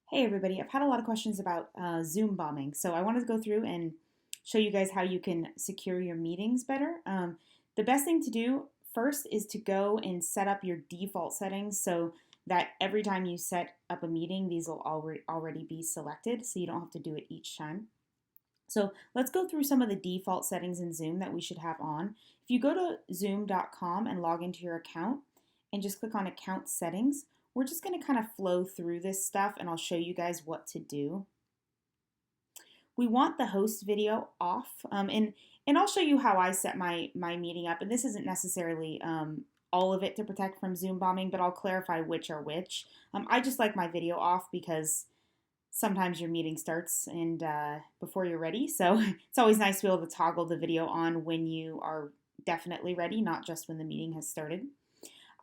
Hey everybody, I've had a lot of questions about Zoom bombing, so I wanted to go through and show you guys how you can secure your meetings better. The best thing to do first is to go and set up your default settings so that every time you set up a meeting, these will already be selected, so you don't have to do it each time. So let's go through some of the default settings in Zoom that we should have on. If you go to zoom.com and log into your account and just click on account settings, we're just going to kind of flow through this stuff and I'll show you guys what to do. We want the host video off and I'll show you how I set my meeting up. And this isn't necessarily all of it to protect from Zoom bombing, but I'll clarify which are which. I just like my video off because sometimes your meeting starts and before you're ready. So it's always nice to be able to toggle the video on when you are definitely ready, not just when the meeting has started.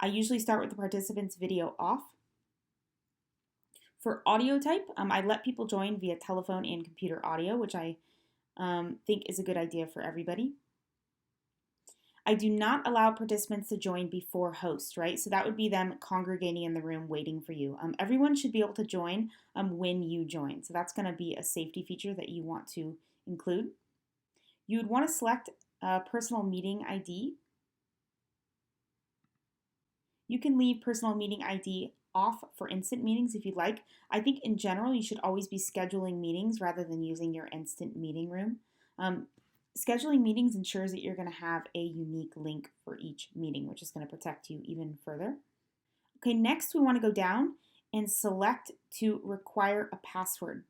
I usually start with the participants' video off. For audio type, I let people join via telephone and computer audio, which I think is a good idea for everybody. I do not allow participants to join before host, right? So that would be them congregating in the room waiting for you. Everyone should be able to join when you join. So that's going to be a safety feature that you want to include. You would want to select a personal meeting ID. You can leave personal meeting ID off for instant meetings if you'd like. I think in general you should always be scheduling meetings rather than using your instant meeting room. Scheduling meetings ensures that you're going to have a unique link for each meeting, which is going to protect you even further. Okay, next we want to go down and select to require a password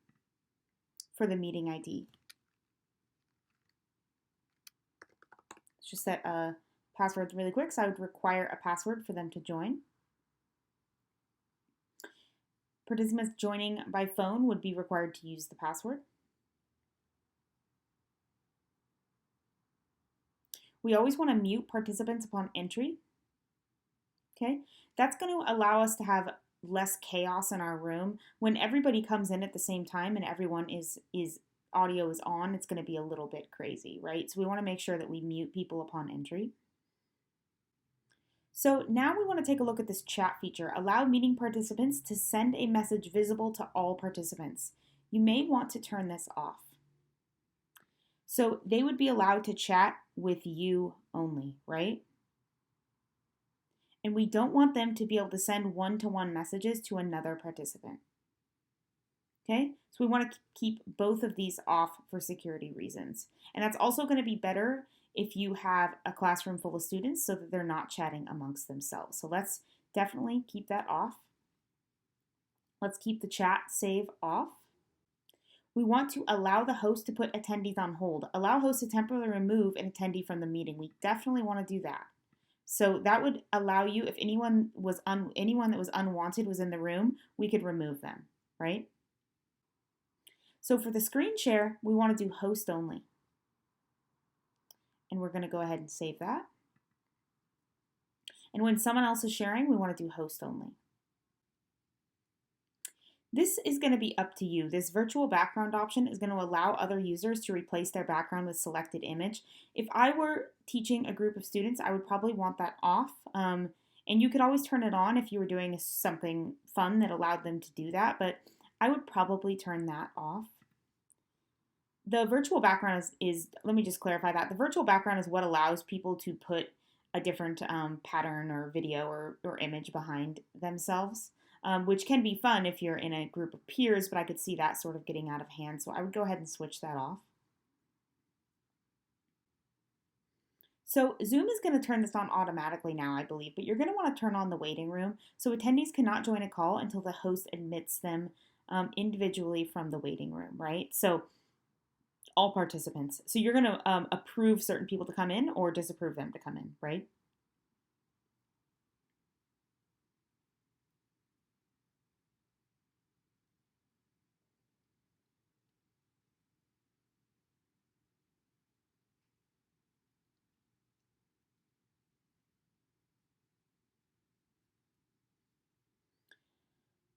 for the meeting ID. Let's just set passwords really quick, so I would require a password for them to join. Participants joining by phone would be required to use the password. We always want to mute participants upon entry. Okay, that's going to allow us to have less chaos in our room. When everybody comes in at the same time and everyone is audio is on, it's going to be a little bit crazy, right? So we want to make sure that we mute people upon entry. So now we want to take a look at this chat feature. Allow meeting participants to send a message visible to all participants. You may want to turn this off. So they would be allowed to chat with you only, right? And we don't want them to be able to send one-to-one messages to another participant. Okay, so we want to keep both of these off for security reasons. And that's also going to be better if you have a classroom full of students so that they're not chatting amongst themselves. So let's definitely keep that off. Let's keep the chat save off. We want to allow the host to put attendees on hold. Allow host to temporarily remove an attendee from the meeting. We definitely want to do that. So that would allow you, if anyone that was unwanted was in the room, we could remove them, right? So for the screen share, we want to do host only. And we're going to go ahead and save that. And when someone else is sharing, we want to do host only. This is going to be up to you. This virtual background option is going to allow other users to replace their background with selected image. If I were teaching a group of students, I would probably want that off. And you could always turn it on if you were doing something fun that allowed them to do that, but I would probably turn that off. The virtual background is let me just clarify that. The virtual background is what allows people to put a different pattern or video or image behind themselves, which can be fun if you're in a group of peers, but I could see that sort of getting out of hand. So I would go ahead and switch that off. So Zoom is going to turn this on automatically now, I believe, but you're going to want to turn on the waiting room. So attendees cannot join a call until the host admits them individually from the waiting room, right? So all participants. So you're going to approve certain people to come in or disapprove them to come in, right?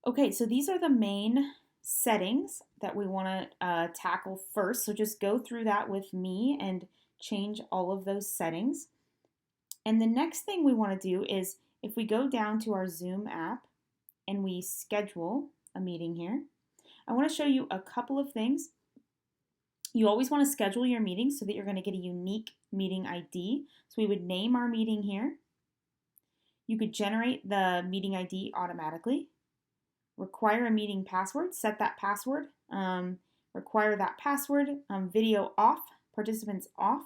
Okay, so these are the main settings that we want to tackle first. So just go through that with me and change all of those settings. And the next thing we want to do is if we go down to our Zoom app and we schedule a meeting here, I want to show you a couple of things. You always want to schedule your meetings so that you're going to get a unique meeting ID. So we would name our meeting here. You could generate the meeting ID automatically. Require a meeting password, set that password. Require that password, video off, participants off.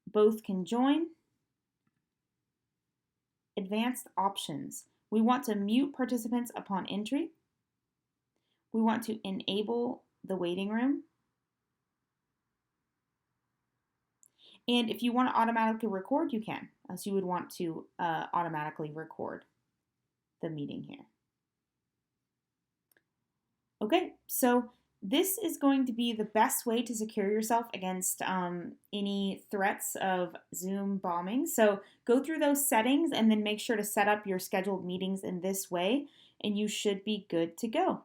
Both can join. Advanced options. We want to mute participants upon entry. We want to enable the waiting room. And if you want to automatically record, you can. So you would want to automatically record the meeting here. Okay, so this is going to be the best way to secure yourself against any threats of Zoom bombing. So go through those settings and then make sure to set up your scheduled meetings in this way, and you should be good to go.